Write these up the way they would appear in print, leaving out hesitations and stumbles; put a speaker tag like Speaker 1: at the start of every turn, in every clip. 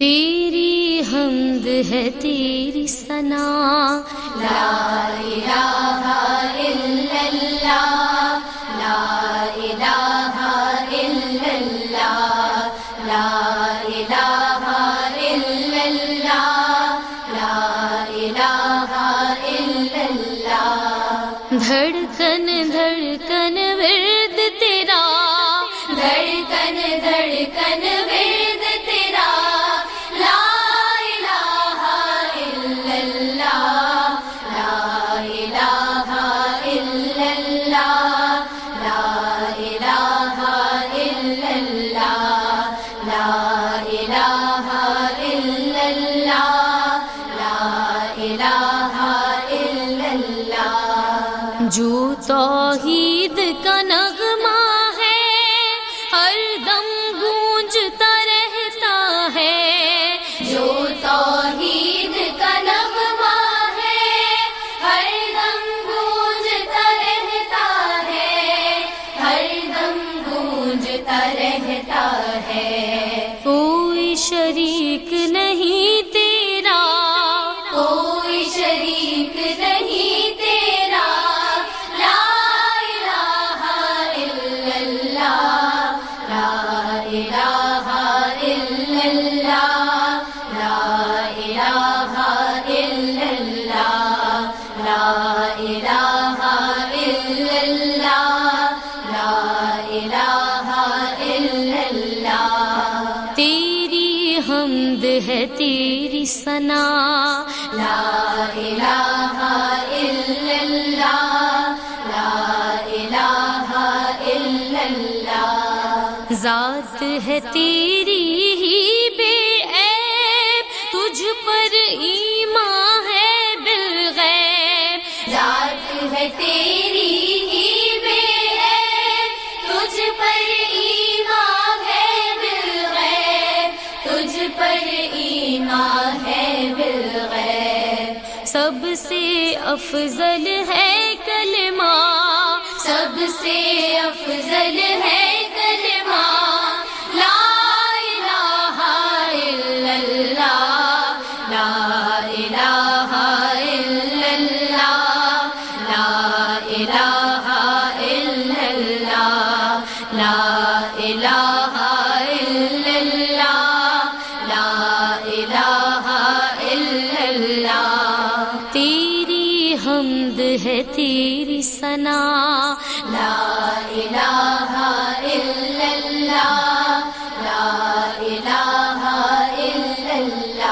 Speaker 1: تیری حمد ہے تیری ثنا،
Speaker 2: لا الہ الا اللہ، لا الہ الا اللہ، لا الہ الا اللہ، لا الہ الا اللہ۔
Speaker 1: دھڑکن دھڑکن ورد تیرا،
Speaker 2: دھڑکن دھڑکن ورد تیرا، لا الہ الا اللہ، لا الہ الا اللہ، لا الہ الا اللہ، لا الہ الا اللہ، لا الہ الا اللہ۔
Speaker 1: جو توحید کا نغمہ ہے ہر دم گونجتا رہتا ہے،
Speaker 2: جو توحید کا نغمہ ہے ہر دم گونجتا رہتا ہے، ہر دم گونجتا رہتا ہے۔
Speaker 1: کوئی شریک نہیں تیرا،
Speaker 2: کوئی شریک نہیں تیرا، لا الہ الا اللہ، لا الہ الا اللہ، لا الہ الا اللہ، لا الہ الا اللہ، لا الہ الا اللہ۔
Speaker 1: تیری حمد ہے تیری ثنا،
Speaker 2: لا الہ الا اللہ، لا الہ الا اللہ۔
Speaker 1: ذات ہے تیری ہی بے عیب، تجھ پر ایمان ہے بالغیب،
Speaker 2: ذات ہے تیری ہی بے عیب، تجھ پر ایمان ہے بالغیب، تجھ پر ایمان ہے بالغیب۔
Speaker 1: سب سے افضل ہے کلمہ،
Speaker 2: سب سے افضل ہے کلمہ، لا الہ الا اللہ، لا الہ الا اللہ، لا الہ الا اللہ، لا الہ الا اللہ، لا الہ الا اللہ۔
Speaker 1: تیری حمد ہے تیری ثنا،
Speaker 2: لا الہ الا اللہ، لا الہ الا اللہ۔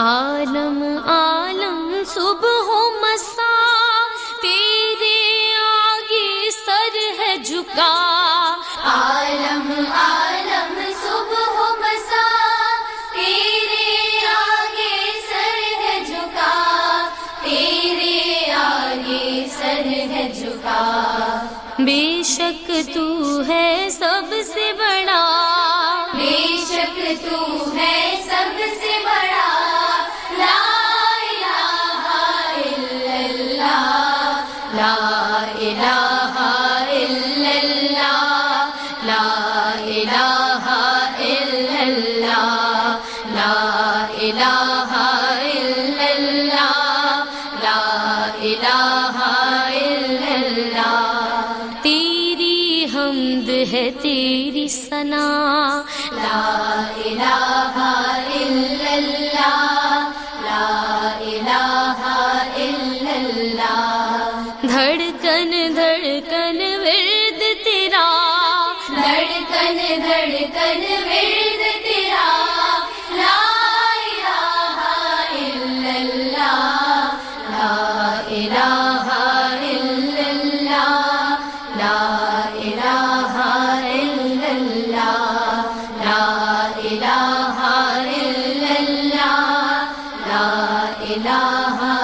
Speaker 1: عالم عالم صبح و مساء تیرے آگے سر ہے جھکا،
Speaker 2: عالم عالم صبح و مساء تیرے آگے سر ہے جھکا، تیرے آگے سر ہے جھکا۔
Speaker 1: بے شک تو ہے سب سے بڑا،
Speaker 2: بے شک تو ہے سب سے بڑا، لا الہ الا اللہ، لا الہ الا اللہ، لا الہ الا اللہ، لا الہ الا اللہ، لا الہ الا اللہ۔
Speaker 1: تیری حمد ہے تیری ثنا،
Speaker 2: لا الہ الا اللہ، لا الہ الا اللہ۔
Speaker 1: دھڑکن دھڑکن ورد تیرا،
Speaker 2: دھڑکن دھڑکن ورد تیرا، لا الہ الا اللہ، لا الہ الا اللہ، لا الہ الا اللہ، لا الہ الا اللہ، لا الہ